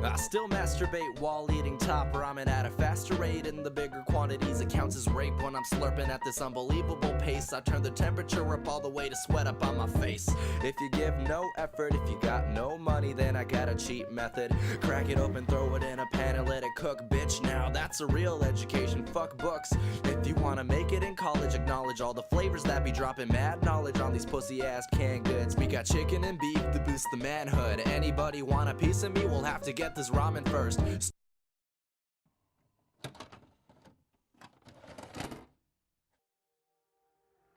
I still masturbate while eating top ramen at a faster rate. In the bigger quantities, it counts as rape when I'm slurping at this unbelievable pace. I turn the temperature up all the way to sweat up on my face. If you give no effort, if you got no money, then I got a cheap method. Crack it open, throw it in a pan and let it cook, bitch. Now that's a real education, fuck books. If you wanna make it in college, acknowledge all the flavors that be dropping mad knowledge on these pussy ass canned goods. We got chicken and beef to boost the manhood. Anybody want a piece of me, we'll have to get this ramen first.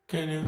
Can you?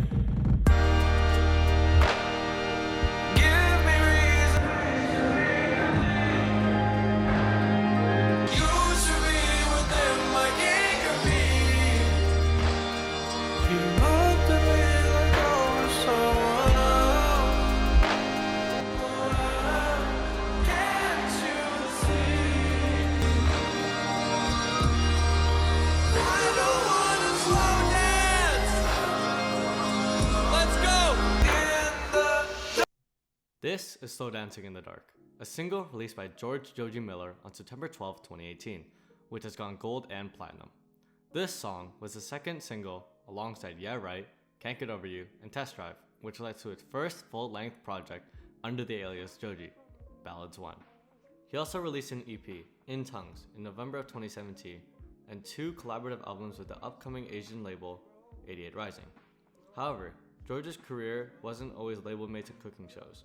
This is Slow Dancing in the Dark, a single released by George Joji Miller on September 12, 2018, which has gone gold and platinum. This song was the second single alongside Yeah Right, Can't Get Over You, and Test Drive, which led to its first full-length project under the alias Joji, Ballads 1. He also released an EP, In Tongues, in November of 2017, and 2 collaborative albums with the upcoming Asian label 88 Rising. However, George's career wasn't always label-made to cooking shows.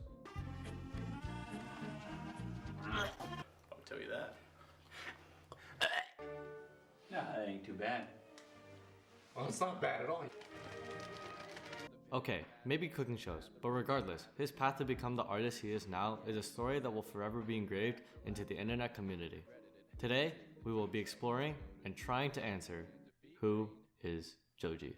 I'll tell you that. No, that ain't too bad. Well, it's not bad at all. Okay, maybe cooking shows, but regardless, his path to become the artist he is now is a story that will forever be engraved into the internet community. Today, we will be exploring and trying to answer, who is Joji?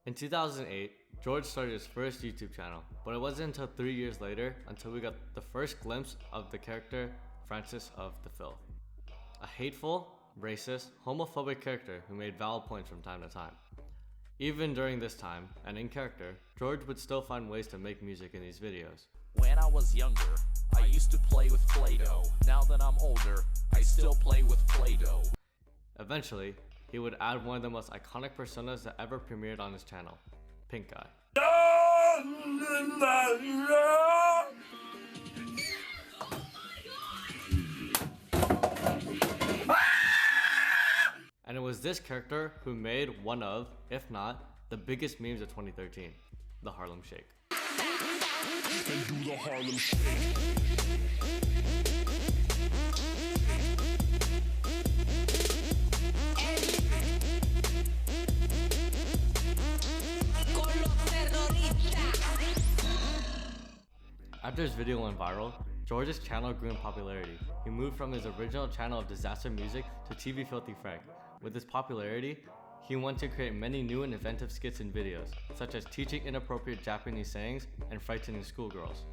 In 2008, George started his first YouTube channel, but it wasn't until 3 years later until we got the first glimpse of the character Francis of the Filth. A hateful, racist, homophobic character who made valid points from time to time. Even during this time, and in character, George would still find ways to make music in these videos. When I was younger, I used to play with Play-Doh. Now that I'm older, I still play with Play-Doh. Eventually, he would add one of the most iconic personas that ever premiered on his channel, Pink Guy. And it was this character who made one of, if not, the biggest memes of 2013, the Harlem Shake. Do the Harlem Shake. After his video went viral, George's channel grew in popularity. He moved from his original channel of disaster music to TV Filthy Frank. With his popularity, he went to create many new and inventive skits and videos, such as teaching inappropriate Japanese sayings and frightening schoolgirls.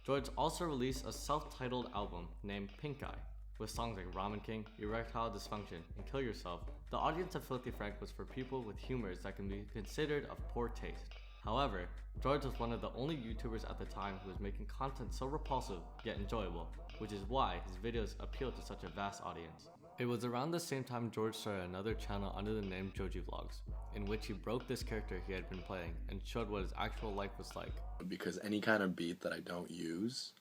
George also released a self-titled album named Pink Guy, with songs like Ramen King, Erectile Dysfunction, and Kill Yourself. The audience of Filthy Frank was for people with humors that can be considered of poor taste. However, George was one of the only YouTubers at the time who was making content so repulsive yet enjoyable, which is why his videos appealed to such a vast audience. It was around the same time George started another channel under the name Joji Vlogs, in which he broke this character he had been playing and showed what his actual life was like. Because any kind of beat that I don't use,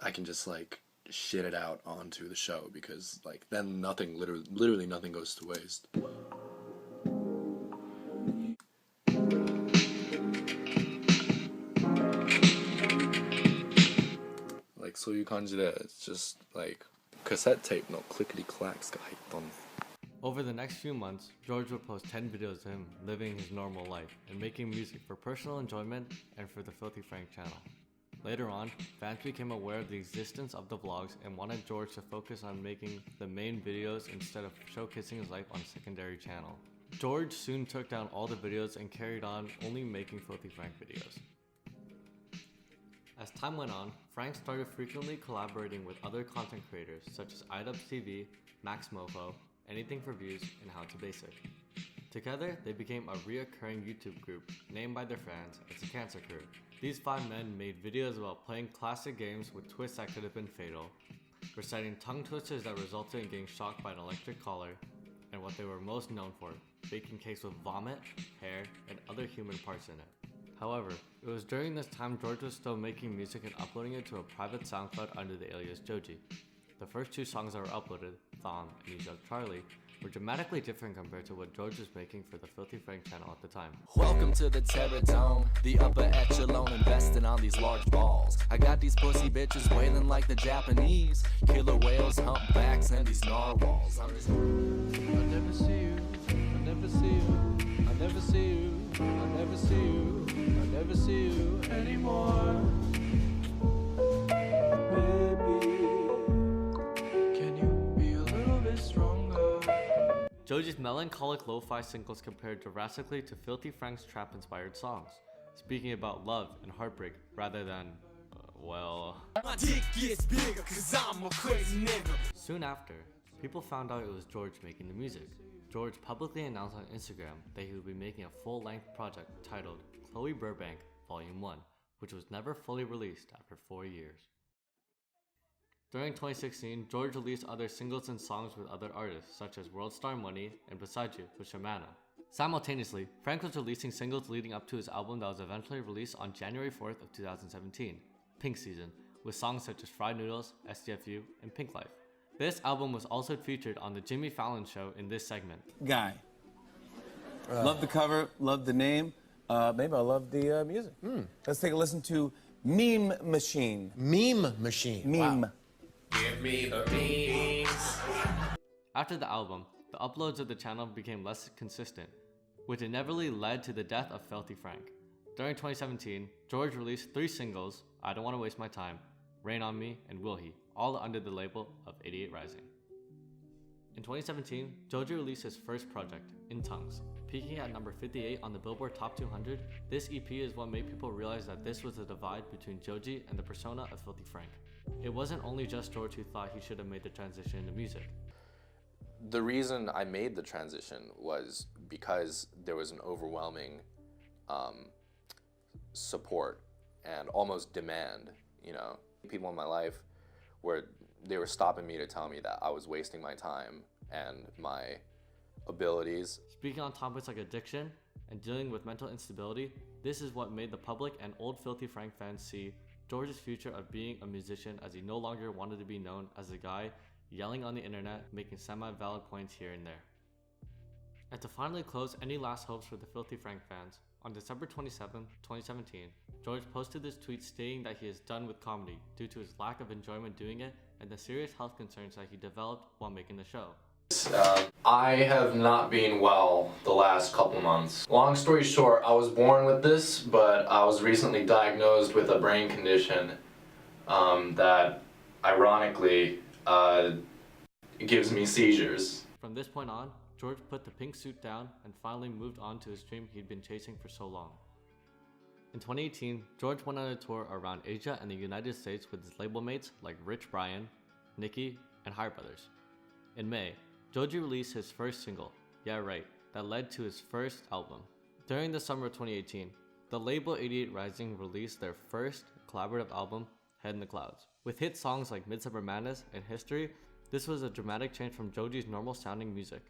I can just like shit it out onto the show, because like then nothing, literally nothing goes to waste. Like そういう感じで it's just like cassette tape no clickety clacks が入っとん。 Over the next few months, George would post 10 videos of him living his normal life and making music for personal enjoyment and for the Filthy Frank channel. Later on, fans became aware of the existence of the vlogs and wanted George to focus on making the main videos instead of showcasing his life on a secondary channel. George soon took down all the videos and carried on only making Filthy Frank videos. As time went on, Frank started frequently collaborating with other content creators such as iDubbbzTV, Max Mofo, Anything for Views, and How to Basic. Together, they became a reoccurring YouTube group named by their fans as the Cancer Crew. These 5 men made videos about playing classic games with twists that could have been fatal, reciting tongue twisters that resulted in getting shocked by an electric collar, and what they were most known for, baking cakes with vomit, hair, and other human parts in it. However, it was during this time George was still making music and uploading it to a private SoundCloud under the alias Joji. The first 2 songs that were uploaded, Thom and He's Up Charlie, were dramatically different compared to what George was making for the Filthy Frank channel at the time. Welcome to the Terror Dome, the upper echelon investing on these large balls. I got these pussy bitches wailing like the Japanese, killer whales, humpbacks, and these narwhals. I'm just... I never see you, I never see you, I never see you, I never see you, I never see you anymore. Joji's melancholic lo-fi singles compared drastically to Filthy Frank's trap-inspired songs, speaking about love and heartbreak rather than, My dick gets bigger cause I'm a crazy nigga. Soon after, people found out it was George making the music. George publicly announced on Instagram that he would be making a full-length project titled Chloe Burbank Volume 1, which was never fully released after 4 years. During 2016, George released other singles and songs with other artists, such as World Star Money and Beside You with Shamana. Simultaneously, Frank was releasing singles leading up to his album that was eventually released on January 4th of 2017, Pink Season, with songs such as Fried Noodles, SDFU, and Pink Life. This album was also featured on The Jimmy Fallon Show in this segment. Guy. Love the cover, love the name. Maybe I love the music. Let's take a listen to Meme Machine. Meme Machine. Meme. Wow. Give me the memes. After the album, the uploads of the channel became less consistent, which inevitably led to the death of Filthy Frank. During 2017, George released 3 singles, I Don't Want to Waste My Time, Rain on Me, and Will He, all under the label of 88 Rising. In 2017, Joji released his first project, In Tongues. Peaking at number 58 on the Billboard Top 200, this EP is what made people realize that this was the divide between Joji and the persona of Filthy Frank. It wasn't only just George who thought he should have made the transition into music. The reason I made the transition was because there was an overwhelming support and almost demand, you know. People in my life where they were stopping me to tell me that I was wasting my time and my abilities. Speaking on topics like addiction and dealing with mental instability, this is what made the public and old Filthy Frank fans see George's future of being a musician, as he no longer wanted to be known as a guy yelling on the internet, making semi-valid points here and there. And to finally close any last hopes for the Filthy Frank fans, on December 27, 2017, George posted this tweet stating that he is done with comedy due to his lack of enjoyment doing it and the serious health concerns that he developed while making the show. I have not been well the last couple months. Long story short, I was born with this, but I was recently diagnosed with a brain condition that ironically gives me seizures. From this point on, George put the pink suit down and finally moved on to his dream he'd been chasing for so long. In 2018, George went on a tour around Asia and the United States with his label mates like Rich Brian, Nicki, and High Brothers. In May, Joji released his first single, Yeah Right, that led to his first album. During the summer of 2018, the label 88 Rising released their first collaborative album, Head in the Clouds. With hit songs like Midsummer Madness and History, this was a dramatic change from Joji's normal sounding music.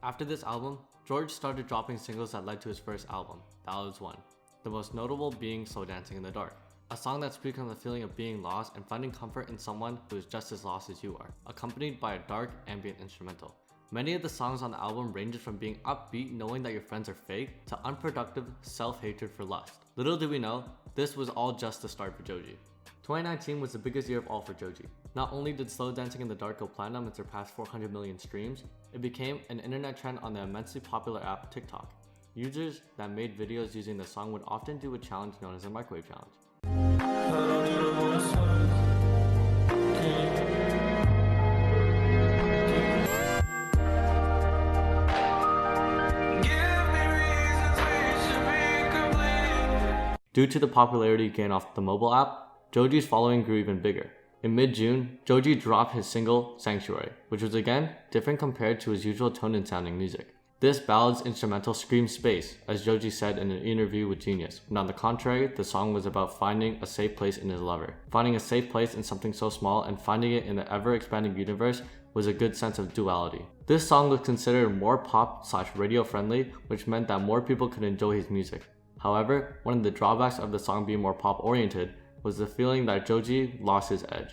After this album, George started dropping singles that led to his first album, Ballads 1, the most notable being Slow Dancing in the Dark, a song that speaks on the feeling of being lost and finding comfort in someone who is just as lost as you are, accompanied by a dark ambient instrumental. Many of the songs on the album ranges from being upbeat knowing that your friends are fake to unproductive self-hatred for lust. Little did we know, this was all just the start for Joji. 2019 was the biggest year of all for Joji. Not only did Slow Dancing in the Dark go platinum and surpass 400 million streams, it became an internet trend on the immensely popular app TikTok. Users that made videos using the song would often do a challenge known as a microwave challenge. Due to the popularity gained off the mobile app, Joji's following grew even bigger. In mid-June, Joji dropped his single, Sanctuary, which was again different compared to his usual tone and sounding music. This ballad's instrumental screams space, as Joji said in an interview with Genius, but on the contrary, the song was about finding a safe place in his lover. Finding a safe place in something so small and finding it in the ever-expanding universe was a good sense of duality. This song was considered more pop/radio friendly, which meant that more people could enjoy his music. However, one of the drawbacks of the song being more pop-oriented was the feeling that Joji lost his edge.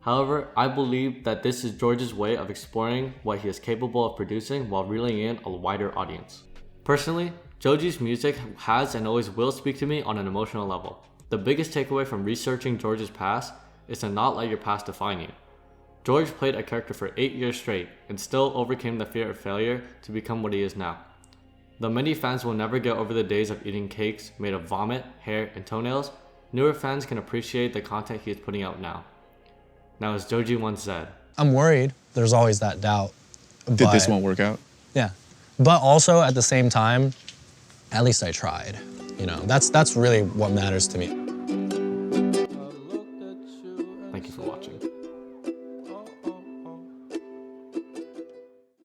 However, I believe that this is George's way of exploring what he is capable of producing while reeling in a wider audience. Personally, Joji's music has and always will speak to me on an emotional level. The biggest takeaway from researching George's past is to not let your past define you. George played a character for 8 years straight and still overcame the fear of failure to become what he is now. Though many fans will never get over the days of eating cakes made of vomit, hair, and toenails, newer fans can appreciate the content he is putting out now. Now, as Joji once said, I'm worried. There's always that doubt. That this won't work out? Yeah. But also, at the same time, at least I tried. You know, that's really what matters to me. thank you for watching.